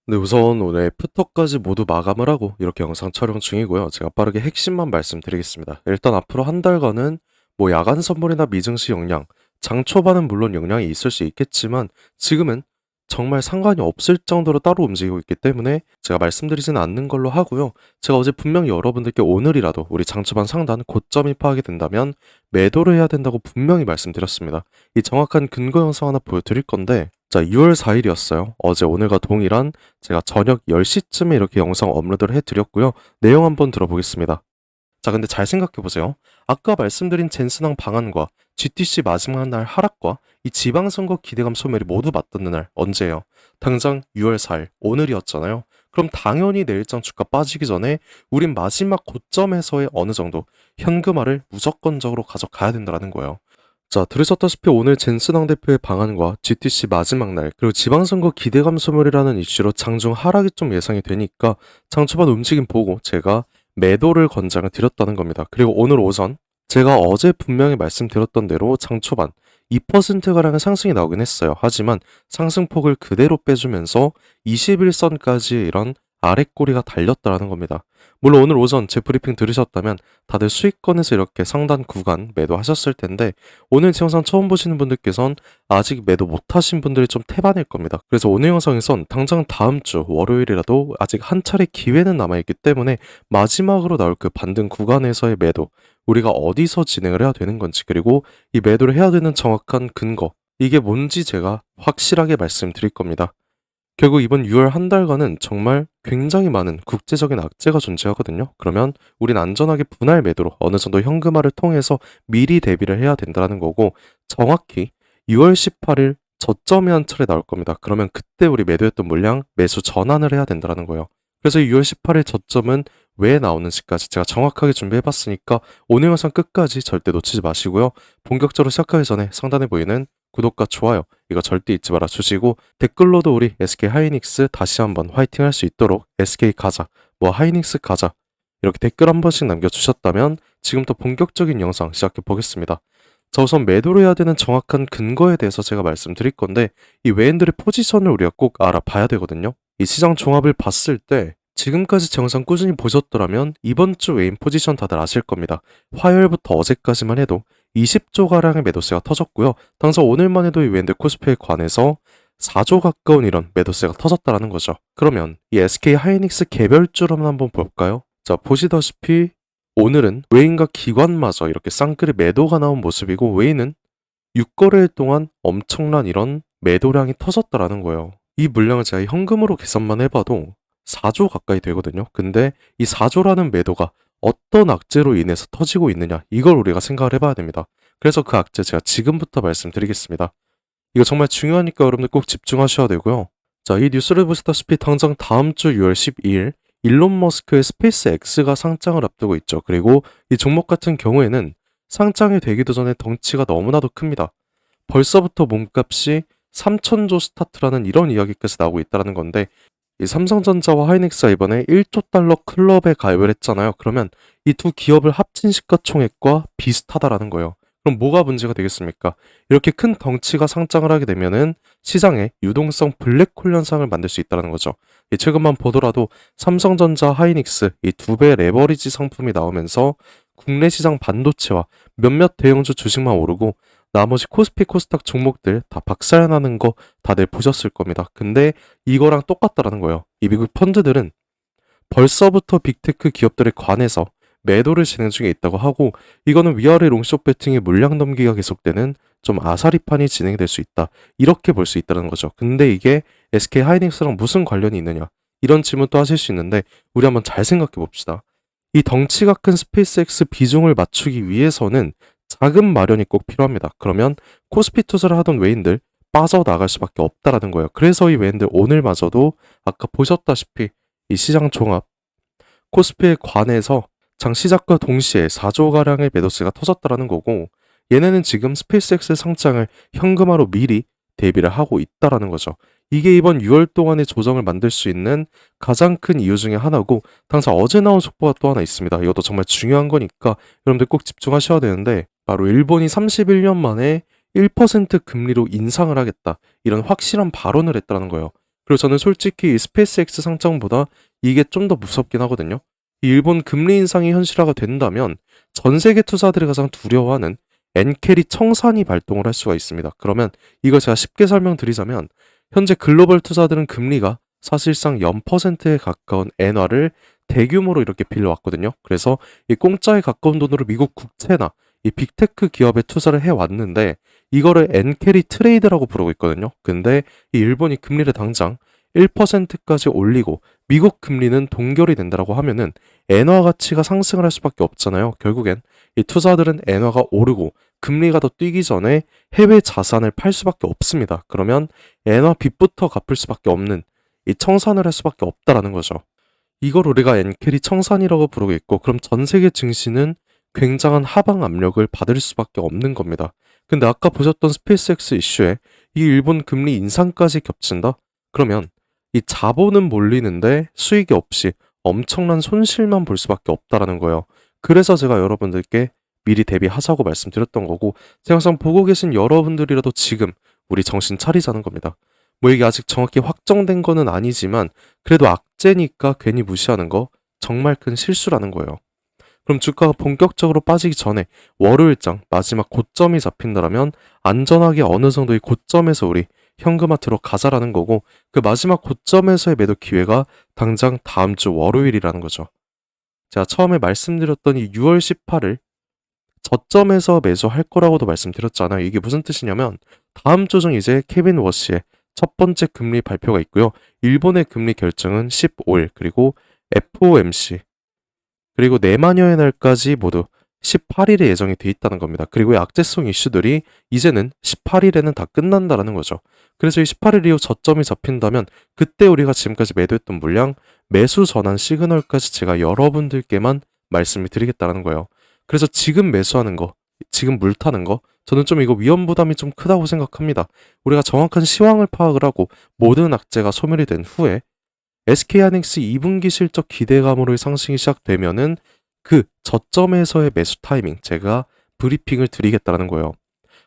네, 우선 오늘 애프터까지 모두 마감을 하고 이렇게 영상 촬영 중이고요. 제가 빠르게 핵심만 말씀드리겠습니다. 일단 앞으로 한 달간은 뭐 야간 선물이나 미증시 영향, 장 초반은 물론 영향이 있을 수 있겠지만 지금은 정말 상관이 없을 정도로 따로 움직이고 있기 때문에 제가 말씀드리지는 않는 걸로 하고요. 제가 어제 분명히 여러분들께 오늘이라도 우리 장 초반 상단 고점이 파악이 된다면 매도를 해야 된다고 분명히 말씀드렸습니다. 이 정확한 근거 영상 하나 보여드릴 건데 자, 2월 4일이었어요. 어제 오늘과 동일한 제가 저녁 10시쯤에 이렇게 영상 업로드를 해드렸고요. 내용 한번 들어보겠습니다. 자, 근데 잘 생각해보세요. 아까 말씀드린 젠슨항 방안과 GTC 마지막 날 하락과 이 지방선거 기대감 소멸이 모두 맞닿는 날 언제예요? 당장 6월 4일 오늘이었잖아요. 그럼 당연히 내일장 주가 빠지기 전에 우린 마지막 고점에서의 어느 정도 현금화를 무조건적으로 가져가야 된다는 거예요. 자, 들으셨다시피 오늘 젠슨왕 대표의 방안과 GTC 마지막 날, 그리고 지방선거 기대감 소멸이라는 이슈로 장중 하락이 좀 예상이 되니까 장초반 움직임 보고 제가 매도를 권장을 드렸다는 겁니다. 그리고 오늘 오전, 제가 어제 분명히 말씀드렸던 대로 장초반 2%가량의 상승이 나오긴 했어요. 하지만 상승폭을 그대로 빼주면서 21선까지 이런 아랫꼬리가 달렸다라는 겁니다. 물론 오늘 오전 제 브리핑 들으셨다면 다들 수익권에서 이렇게 상단 구간 매도하셨을 텐데 오늘 제 영상 처음 보시는 분들께선 아직 매도 못하신 분들이 좀 태반일 겁니다. 그래서 오늘 영상에선 당장 다음 주 월요일이라도 아직 한 차례 기회는 남아있기 때문에 마지막으로 나올 그 반등 구간에서의 매도, 우리가 어디서 진행을 해야 되는 건지, 그리고 이 매도를 해야 되는 정확한 근거, 이게 뭔지 제가 확실하게 말씀드릴 겁니다. 결국 이번 6월 한 달간은 정말 굉장히 많은 국제적인 악재가 존재하거든요. 그러면 우린 안전하게 분할 매도로 어느 정도 현금화를 통해서 미리 대비를 해야 된다는 거고, 정확히 6월 18일 저점이 한 차례 나올 겁니다. 그러면 그때 우리 매도했던 물량 매수 전환을 해야 된다는 거예요. 그래서 6월 18일 저점은 왜 나오는지까지 제가 정확하게 준비해봤으니까 오늘 영상 끝까지 절대 놓치지 마시고요. 본격적으로 시작하기 전에 상단에 보이는 구독과 좋아요 이거 절대 잊지 말아 주시고, 댓글로도 우리 SK 하이닉스 다시 한번 화이팅 할 수 있도록 SK 가자, 뭐 하이닉스 가자, 이렇게 댓글 한 번씩 남겨주셨다면 지금부터 본격적인 영상 시작해 보겠습니다. 자, 우선 매도를 해야 되는 정확한 근거에 대해서 제가 말씀드릴 건데, 이 외인들의 포지션을 우리가 꼭 알아봐야 되거든요. 이 시장 종합을 봤을 때 지금까지 제 영상 꾸준히 보셨더라면 이번 주 외인 포지션 다들 아실 겁니다. 화요일부터 어제까지만 해도 20조가량의 매도세가 터졌고요. 당장 오늘만 해도 이 웬들 코스피에 관해서 4조 가까운 이런 매도세가 터졌다라는 거죠. 그러면 이 SK 하이닉스 개별주로만 한번 볼까요? 자, 보시다시피 오늘은 외인과 기관마저 이렇게 쌍끌이 매도가 나온 모습이고, 외인은 6거래일 동안 엄청난 이런 매도량이 터졌다라는 거예요. 이 물량을 제가 현금으로 계산만 해봐도 4조 가까이 되거든요. 근데 이 4조라는 매도가 어떤 악재로 인해서 터지고 있느냐, 이걸 우리가 생각을 해봐야 됩니다. 그래서 그 악재 제가 지금부터 말씀드리겠습니다. 이거 정말 중요하니까 여러분들 꼭 집중하셔야 되고요. 자, 이 뉴스를 보시다시피 당장 다음 주 6월 12일 일론 머스크의 스페이스 X가 상장을 앞두고 있죠. 그리고 이 종목 같은 경우에는 상장이 되기도 전에 덩치가 너무나도 큽니다. 벌써부터 몸값이 3천조 스타트라는 이런 이야기까지 나오고 있다는 건데, 이 삼성전자와 하이닉스가 이번에 1조 달러 클럽에 가입을 했잖아요. 그러면 이 두 기업을 합친 시가총액과 비슷하다라는 거예요. 그럼 뭐가 문제가 되겠습니까? 이렇게 큰 덩치가 상장을 하게 되면은 시장에 유동성 블랙홀 현상을 만들 수 있다는 거죠. 이 최근만 보더라도 삼성전자, 하이닉스 이 두 배 레버리지 상품이 나오면서 국내 시장 반도체와 몇몇 대형주 주식만 오르고 나머지 코스피 코스닥 종목들 다 박살나는 거 다들 보셨을 겁니다. 근데 이거랑 똑같다라는 거예요. 이 미국 펀드들은 벌써부터 빅테크 기업들에 관해서 매도를 진행 중에 있다고 하고, 이거는 위아래 롱숏 배팅의 물량 넘기가 계속되는 좀 아사리판이 진행될 수 있다, 이렇게 볼 수 있다는 거죠. 근데 이게 SK 하이닉스랑 무슨 관련이 있느냐, 이런 질문도 하실 수 있는데 우리 한번 잘 생각해 봅시다. 이 덩치가 큰 스페이스X 비중을 맞추기 위해서는 자금 마련이 꼭 필요합니다. 그러면 코스피 투자를 하던 외인들 빠져나갈 수밖에 없다라는 거예요. 그래서 이 외인들 오늘마저도 아까 보셨다시피 이 시장 종합 코스피에 관해서 장 시작과 동시에 4조가량의 매도세가 터졌다라는 거고, 얘네는 지금 스페이스X 상장을 현금화로 미리 대비를 하고 있다라는 거죠. 이게 이번 6월 동안의 조정을 만들 수 있는 가장 큰 이유 중에 하나고, 당장 어제 나온 속보가 또 하나 있습니다. 이것도 정말 중요한 거니까 여러분들 꼭 집중하셔야 되는데, 바로 일본이 31년 만에 1% 금리로 인상을 하겠다, 이런 확실한 발언을 했다는 거예요. 그리고 저는 솔직히 이 스페이스X 상장보다 이게 좀 더 무섭긴 하거든요. 이 일본 금리 인상이 현실화가 된다면 전 세계 투자들이 가장 두려워하는 엔캐리 청산이 발동을 할 수가 있습니다. 그러면 이거 제가 쉽게 설명드리자면 현재 글로벌 투자들은 금리가 사실상 0%에 가까운 엔화를 대규모로 이렇게 빌려왔거든요. 그래서 이 공짜에 가까운 돈으로 미국 국채나 이 빅테크 기업에 투자를 해왔는데 이거를 엔캐리 트레이드라고 부르고 있거든요. 근데 이 일본이 금리를 당장 1%까지 올리고 미국 금리는 동결이 된다라고 하면은 엔화 가치가 상승을 할 수밖에 없잖아요. 결국엔 이 투자들은 엔화가 오르고 금리가 더 뛰기 전에 해외 자산을 팔 수밖에 없습니다. 그러면 엔화 빚부터 갚을 수밖에 없는 이 청산을 할 수밖에 없다라는 거죠. 이걸 우리가 엔캐리 청산이라고 부르고 있고 그럼 전 세계 증시는 굉장한 하방 압력을 받을 수밖에 없는 겁니다. 근데 아까 보셨던 스페이스X 이슈에 이 일본 금리 인상까지 겹친다? 그러면 이 자본은 몰리는데 수익이 없이 엄청난 손실만 볼 수밖에 없다라는 거예요. 그래서 제가 여러분들께 미리 대비하자고 말씀드렸던 거고 제 영상 보고 계신 여러분들이라도 지금 우리 정신 차리자는 겁니다. 뭐 이게 아직 정확히 확정된 거는 아니지만 그래도 악재니까 괜히 무시하는 거 정말 큰 실수라는 거예요. 그럼 주가가 본격적으로 빠지기 전에 월요일장 마지막 고점이 잡힌다라면 안전하게 어느 정도의 고점에서 우리 현금화트로 가자라는 거고 그 마지막 고점에서의 매도 기회가 당장 다음 주 월요일이라는 거죠. 제가 처음에 말씀드렸던 이 6월 18일 저점에서 매수할 거라고도 말씀드렸잖아요. 이게 무슨 뜻이냐면 다음 주 중 이제 케빈 워시의 첫 번째 금리 발표가 있고요. 일본의 금리 결정은 15일 그리고 FOMC 그리고 내마녀의 날까지 모두 18일에 예정이 돼 있다는 겁니다. 그리고 이 악재성 이슈들이 이제는 18일에는 다 끝난다라는 거죠. 그래서 이 18일 이후 저점이 잡힌다면 그때 우리가 지금까지 매도했던 물량 매수 전환 시그널까지 제가 여러분들께만 말씀을 드리겠다는 거예요. 그래서 지금 매수하는 거, 지금 물 타는 거 저는 좀 이거 위험 부담이 좀 크다고 생각합니다. 우리가 정확한 시황을 파악을 하고 모든 악재가 소멸이 된 후에 SK하이닉스 2분기 실적 기대감으로의 상승이 시작되면은 그 저점에서의 매수 타이밍 제가 브리핑을 드리겠다는 거예요.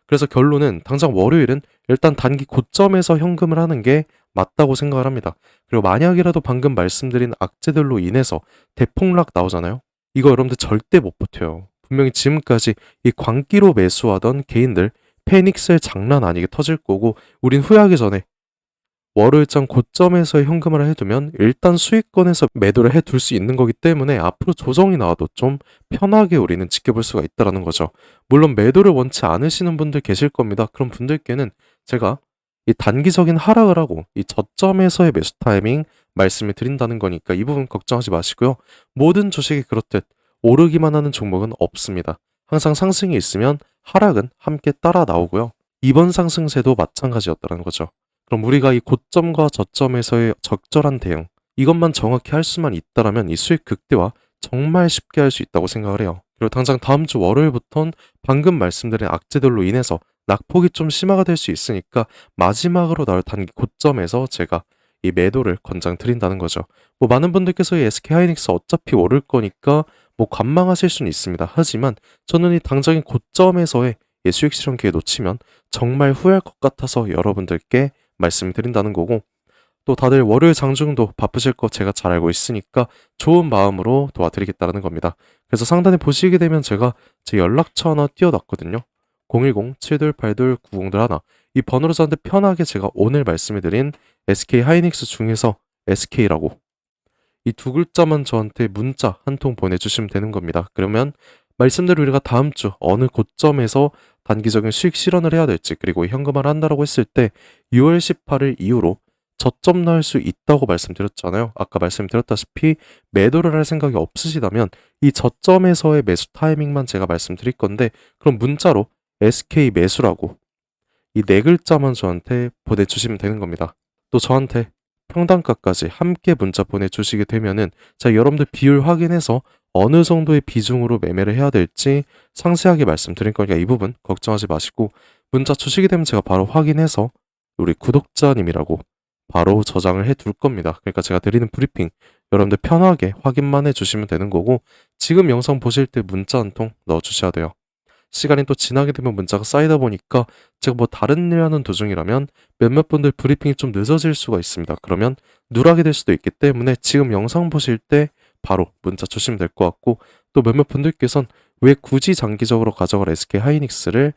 그래서 결론은 당장 월요일은 일단 단기 고점에서 현금을 하는 게 맞다고 생각을 합니다. 그리고 만약이라도 방금 말씀드린 악재들로 인해서 대폭락 나오잖아요. 이거 여러분들 절대 못 버텨요. 분명히 지금까지 이 광기로 매수하던 개인들 패닉셀 장난 아니게 터질 거고 우린 후회하기 전에 월요일장 고점에서 현금을 해두면 일단 수익권에서 매도를 해둘 수 있는 거기 때문에 앞으로 조정이 나와도 좀 편하게 우리는 지켜볼 수가 있다는 거죠. 물론 매도를 원치 않으시는 분들 계실 겁니다. 그런 분들께는 제가 이 단기적인 하락을 하고 이 저점에서의 매수 타이밍 말씀을 드린다는 거니까 이 부분 걱정하지 마시고요. 모든 주식이 그렇듯 오르기만 하는 종목은 없습니다. 항상 상승이 있으면 하락은 함께 따라 나오고요. 이번 상승세도 마찬가지였다는 거죠. 그럼 우리가 이 고점과 저점에서의 적절한 대응, 이것만 정확히 할 수만 있다라면 이 수익 극대화 정말 쉽게 할 수 있다고 생각을 해요. 그리고 당장 다음 주 월요일부터는 방금 말씀드린 악재들로 인해서 낙폭이 좀 심화가 될 수 있으니까 마지막으로 나올 단기 고점에서 제가 이 매도를 권장드린다는 거죠. 뭐 많은 분들께서 이 SK하이닉스 어차피 오를 거니까 뭐 관망하실 수는 있습니다. 하지만 저는 이 당장의 고점에서의 이 수익 실현 기회 놓치면 정말 후회할 것 같아서 여러분들께 말씀드린다는 거고 또 다들 월요일 장중도 바쁘실 거 제가 잘 알고 있으니까 좋은 마음으로 도와드리겠다는 겁니다. 그래서 상단에 보시게 되면 제가 제 연락처 하나 띄워놨거든요. 010-728-9021 이 번호로 저한테 편하게 제가 오늘 말씀해드린 SK하이닉스 중에서 SK라고 이 두 글자만 저한테 문자 한 통 보내주시면 되는 겁니다. 그러면 말씀대로 우리가 다음 주 어느 고점에서 단기적인 수익 실현을 해야 될지 그리고 현금화를 한다라고 했을 때 6월 18일 이후로 저점 넣을 수 있다고 말씀드렸잖아요. 아까 말씀드렸다시피 매도를 할 생각이 없으시다면 이 저점에서의 매수 타이밍만 제가 말씀드릴 건데 그럼 문자로 SK 매수라고 이 네 글자만 저한테 보내주시면 되는 겁니다. 또 저한테 평단가까지 함께 문자 보내주시게 되면은 제가 여러분들 비율 확인해서 어느 정도의 비중으로 매매를 해야 될지 상세하게 말씀드릴 거니까 이 부분 걱정하지 마시고 문자 주시게 되면 제가 바로 확인해서 우리 구독자님이라고 바로 저장을 해 둘 겁니다. 그러니까 제가 드리는 브리핑 여러분들 편하게 확인만 해 주시면 되는 거고 지금 영상 보실 때 문자 한 통 넣어 주셔야 돼요. 시간이 또 지나게 되면 문자가 쌓이다 보니까 제가 뭐 다른 일 하는 도중이라면 몇몇 분들 브리핑이 좀 늦어질 수가 있습니다. 그러면 누락이 될 수도 있기 때문에 지금 영상 보실 때 바로 문자 주시면 될 것 같고, 또 몇몇 분들께선 왜 굳이 장기적으로 가져갈 SK 하이닉스를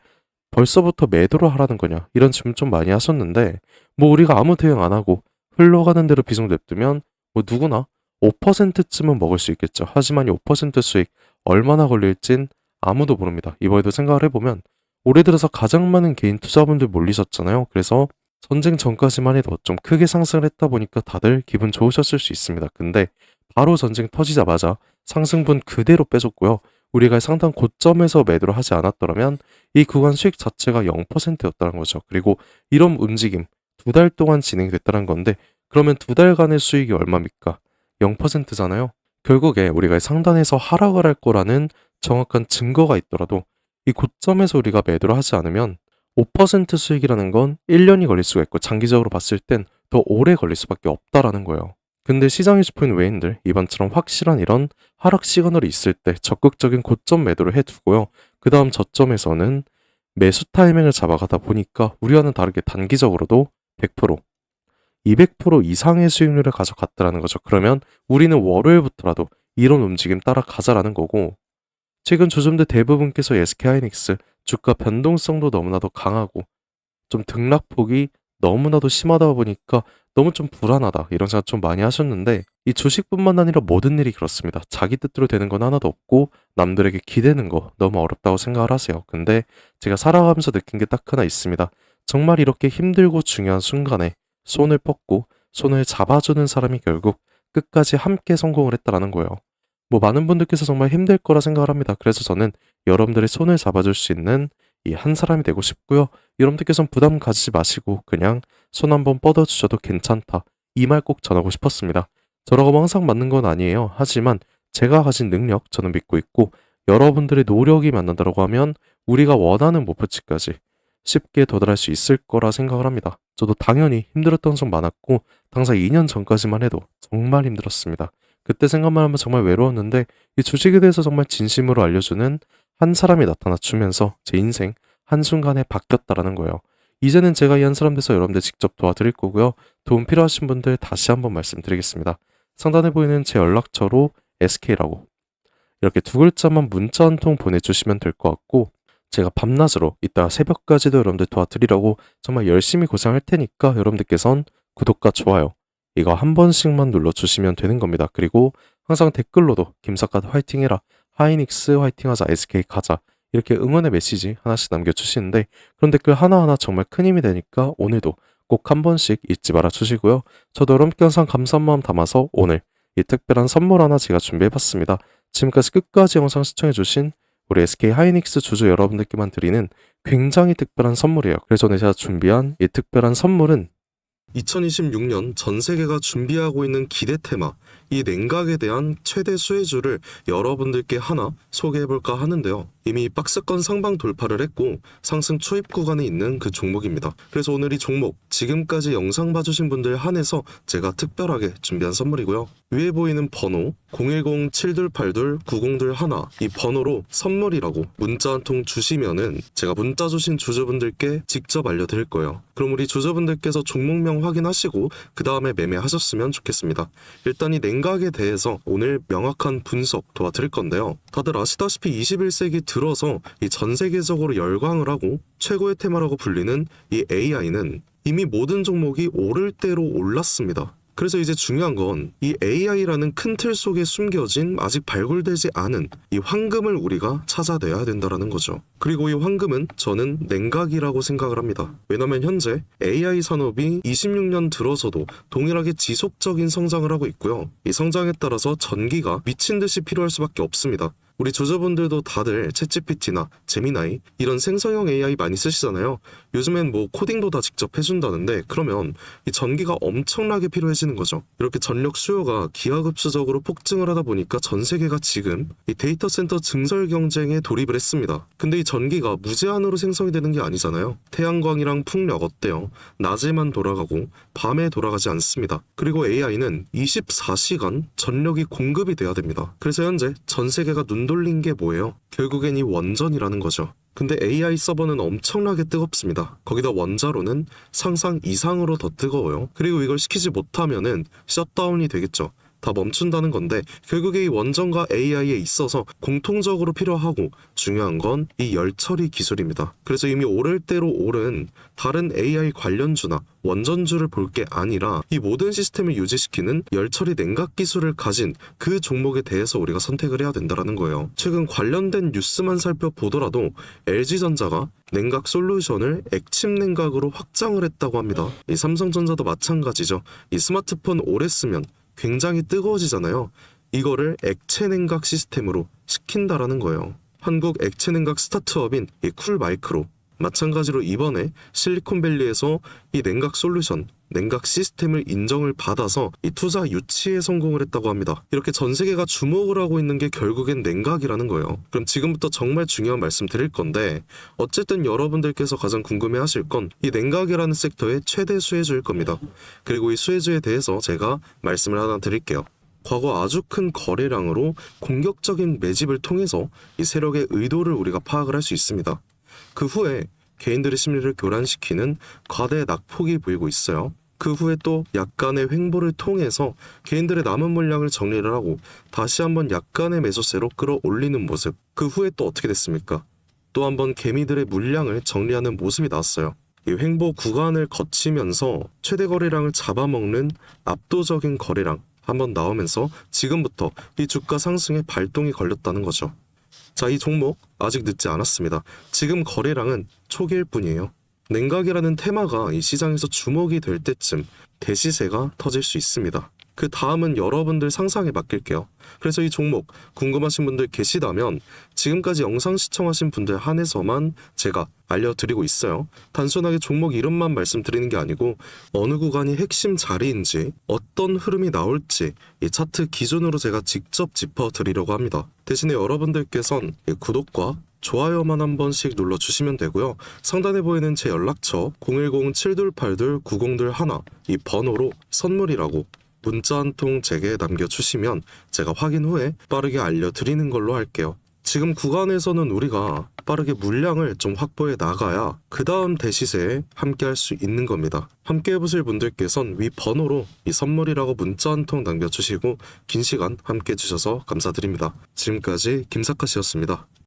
벌써부터 매도를 하라는 거냐, 이런 질문 좀 많이 하셨는데, 뭐 우리가 아무 대응 안 하고 흘러가는 대로 비중 냅두면 뭐 누구나 5%쯤은 먹을 수 있겠죠. 하지만 이 5% 수익 얼마나 걸릴진 아무도 모릅니다. 이번에도 생각을 해보면 올해 들어서 가장 많은 개인 투자분들 몰리셨잖아요. 그래서 전쟁 전까지만 해도 좀 크게 상승을 했다 보니까 다들 기분 좋으셨을 수 있습니다. 근데 바로 전쟁 터지자마자 상승분 그대로 빼줬고요. 우리가 상당 고점에서 매도를 하지 않았더라면 이 구간 수익 자체가 0%였다는 거죠. 그리고 이런 움직임 2달 동안 진행됐다는 건데, 그러면 2달간의 수익이 얼마입니까? 0%잖아요. 결국에 우리가 상단에서 하락을 할 거라는 정확한 증거가 있더라도 이 고점에서 우리가 매도를 하지 않으면 5% 수익이라는 건 1년이 걸릴 수가 있고, 장기적으로 봤을 땐 더 오래 걸릴 수밖에 없다라는 거예요. 근데 시장이 짚은 외인들 이번처럼 확실한 이런 하락 시그널이 있을 때 적극적인 고점 매도를 해두고요. 그 다음 저점에서는 매수 타이밍을 잡아가다 보니까 우리와는 다르게 단기적으로도 100%, 200% 이상의 수익률을 가져갔다라는 거죠. 그러면 우리는 월요일부터라도 이런 움직임 따라가자라는 거고, 최근 조점들 대부분께서 SK하이닉스 주가 변동성도 너무나도 강하고 좀 등락폭이 너무나도 심하다 보니까 너무 좀 불안하다, 이런 생각 좀 많이 하셨는데, 이 주식뿐만 아니라 모든 일이 그렇습니다. 자기 뜻대로 되는 건 하나도 없고 남들에게 기대는 거 너무 어렵다고 생각을 하세요. 근데 제가 살아가면서 느낀 게 딱 하나 있습니다. 정말 이렇게 힘들고 중요한 순간에 손을 뻗고 손을 잡아주는 사람이 결국 끝까지 함께 성공을 했다라는 거예요. 뭐 많은 분들께서 정말 힘들 거라 생각을 합니다. 그래서 저는 여러분들의 손을 잡아줄 수 있는 이 한 사람이 되고 싶고요. 여러분들께서는 부담 가지지 마시고 그냥 손 한번 뻗어주셔도 괜찮다, 이 말 꼭 전하고 싶었습니다. 저라고 뭐 항상 맞는 건 아니에요. 하지만 제가 가진 능력 저는 믿고 있고, 여러분들의 노력이 만난다고 하면 우리가 원하는 목표치까지 쉽게 도달할 수 있을 거라 생각을 합니다. 저도 당연히 힘들었던 적 많았고 당장 2년 전까지만 해도 정말 힘들었습니다. 그때 생각만 하면 정말 외로웠는데 이 주식에 대해서 정말 진심으로 알려주는 한 사람이 나타나 주면서 제 인생 한순간에 바뀌었다라는 거예요. 이제는 제가 이 한 사람 돼서 여러분들 직접 도와드릴 거고요. 도움 필요하신 분들 다시 한번 말씀드리겠습니다. 상단에 보이는 제 연락처로 SK라고 이렇게 두 글자만 문자 한 통 보내주시면 될 것 같고, 제가 밤낮으로 이따 새벽까지도 여러분들 도와드리려고 정말 열심히 고생할 테니까 여러분들께선 구독과 좋아요 이거 한 번씩만 눌러주시면 되는 겁니다. 그리고 항상 댓글로도 김사카드 화이팅해라, 하이닉스 화이팅하자, SK 가자, 이렇게 응원의 메시지 하나씩 남겨주시는데, 그런 댓글 하나하나 정말 큰 힘이 되니까 오늘도 꼭 한 번씩 잊지 말아 주시고요. 저도 여러분께 항상 감사한 마음 담아서 오늘 이 특별한 선물 하나 제가 준비해봤습니다. 지금까지 끝까지 영상 시청해주신 우리 SK 하이닉스 주주 여러분들께만 드리는 굉장히 특별한 선물이에요. 그래서 오늘 제가 준비한 이 특별한 선물은 2026년 전 세계가 준비하고 있는 기대 테마, 이 냉각에 대한 최대 수혜주를 여러분들께 하나 소개해볼까 하는데요. 이미 박스권 상방 돌파를 했고 상승 초입 구간에 있는 그 종목입니다. 그래서 오늘 이 종목 지금까지 영상 봐주신 분들 한해서 제가 특별하게 준비한 선물이고요. 위에 보이는 번호 010-7282-9021, 이 번호로 선물이라고 문자 한 통 주시면은 제가 문자 주신 주주분들께 직접 알려드릴 거예요. 그럼 우리 주주분들께서 종목명 확인하시고 그 다음에 매매하셨으면 좋겠습니다. 일단 이 냉각에 대해서 오늘 명확한 분석 도와드릴 건데요. 다들 아시다시피 21세기 들어서 이 전 세계적으로 열광을 하고 최고의 테마라고 불리는 이 AI는 이미 모든 종목이 오를 대로 올랐습니다. 그래서 이제 중요한 건 이 AI라는 큰 틀 속에 숨겨진 아직 발굴되지 않은 이 황금을 우리가 찾아내야 된다는 거죠. 그리고 이 황금은 저는 냉각이라고 생각을 합니다. 왜냐면 현재 AI 산업이 26년 들어서도 동일하게 지속적인 성장을 하고 있고요. 이 성장에 따라서 전기가 미친 듯이 필요할 수밖에 없습니다. 우리 주주분들도 다들 챗GPT나 제미나이 이런 생성형 AI 많이 쓰시잖아요. 요즘엔 뭐 코딩도 다 직접 해준다는데, 그러면 이 전기가 엄청나게 필요해지는 거죠. 이렇게 전력 수요가 기하급수적으로 폭증을 하다 보니까 전 세계가 지금 이 데이터 센터 증설 경쟁에 돌입을 했습니다. 근데 이 전기가 무제한으로 생성이 되는 게 아니잖아요. 태양광이랑 풍력 어때요? 낮에만 돌아가고 밤에 돌아가지 않습니다. 그리고 AI는 24시간 전력이 공급이 돼야 됩니다. 그래서 현재 전 세계가 눈 돌린 게 뭐예요? 결국엔 이 원전이라는 거죠. 근데 AI 서버는 엄청나게 뜨겁습니다. 거기다 원자로는 상상 이상으로 더 뜨거워요. 그리고 이걸 시키지 못하면은 셧다운이 되겠죠. 다 멈춘다는 건데 결국에 이 원전과 AI에 있어서 공통적으로 필요하고 중요한 건 이 열처리 기술입니다. 그래서 이미 오를 대로 오른 다른 AI 관련주나 원전주를 볼 게 아니라 이 모든 시스템을 유지시키는 열처리 냉각 기술을 가진 그 종목에 대해서 우리가 선택을 해야 된다는 거예요. 최근 관련된 뉴스만 살펴보더라도 LG전자가 냉각 솔루션을 액침 냉각으로 확장을 했다고 합니다. 이 삼성전자도 마찬가지죠. 이 스마트폰 오래 쓰면 굉장히 뜨거워지잖아요. 이거를 액체 냉각 시스템으로 시킨다라는 거예요. 한국 액체 냉각 스타트업인 이 쿨마이크로 마찬가지로 이번에 실리콘밸리에서 이 냉각 솔루션, 냉각 시스템을 인정을 받아서 이 투자 유치에 성공을 했다고 합니다. 이렇게 전 세계가 주목을 하고 있는 게 결국엔 냉각이라는 거예요. 그럼 지금부터 정말 중요한 말씀 드릴 건데 어쨌든 여러분들께서 가장 궁금해하실 건 이 냉각이라는 섹터의 최대 수혜주일 겁니다. 그리고 이 수혜주에 대해서 제가 말씀을 하나 드릴게요. 과거 아주 큰 거래량으로 공격적인 매집을 통해서 이 세력의 의도를 우리가 파악을 할 수 있습니다. 그 후에 개인들의 심리를 교란시키는 과대 낙폭이 보이고 있어요. 그 후에 또 약간의 횡보를 통해서 개인들의 남은 물량을 정리를 하고 다시 한번 약간의 매수세로 끌어올리는 모습. 그 후에 또 어떻게 됐습니까? 또 한번 개미들의 물량을 정리하는 모습이 나왔어요. 이 횡보 구간을 거치면서 최대 거래량을 잡아먹는 압도적인 거래량 한번 나오면서 지금부터 이 주가 상승에 발동이 걸렸다는 거죠. 자, 이 종목 아직 늦지 않았습니다. 지금 거래량은 초기일 뿐이에요. 냉각이라는 테마가 이 시장에서 주목이 될 때쯤 대시세가 터질 수 있습니다. 그 다음은 여러분들 상상에 맡길게요. 그래서 이 종목 궁금하신 분들 계시다면 지금까지 영상 시청하신 분들 한해서만 제가 알려드리고 있어요. 단순하게 종목 이름만 말씀드리는 게 아니고 어느 구간이 핵심 자리인지 어떤 흐름이 나올지 이 차트 기준으로 제가 직접 짚어드리려고 합니다. 대신에 여러분들께선 이 구독과 좋아요만 한 번씩 눌러주시면 되고요. 상단에 보이는 제 연락처 010-7282-9021 이 번호로 선물이라고 문자 한 통 제게 남겨주시면 제가 확인 후에 빠르게 알려드리는 걸로 할게요. 지금 구간에서는 우리가 빠르게 물량을 좀 확보해 나가야 그 다음 대시세에 함께 할 수 있는 겁니다. 함께 해보실 분들께선 위 번호로 이 선물이라고 문자 한 통 남겨주시고 긴 시간 함께 해주셔서 감사드립니다. 지금까지 김사카씨였습니다.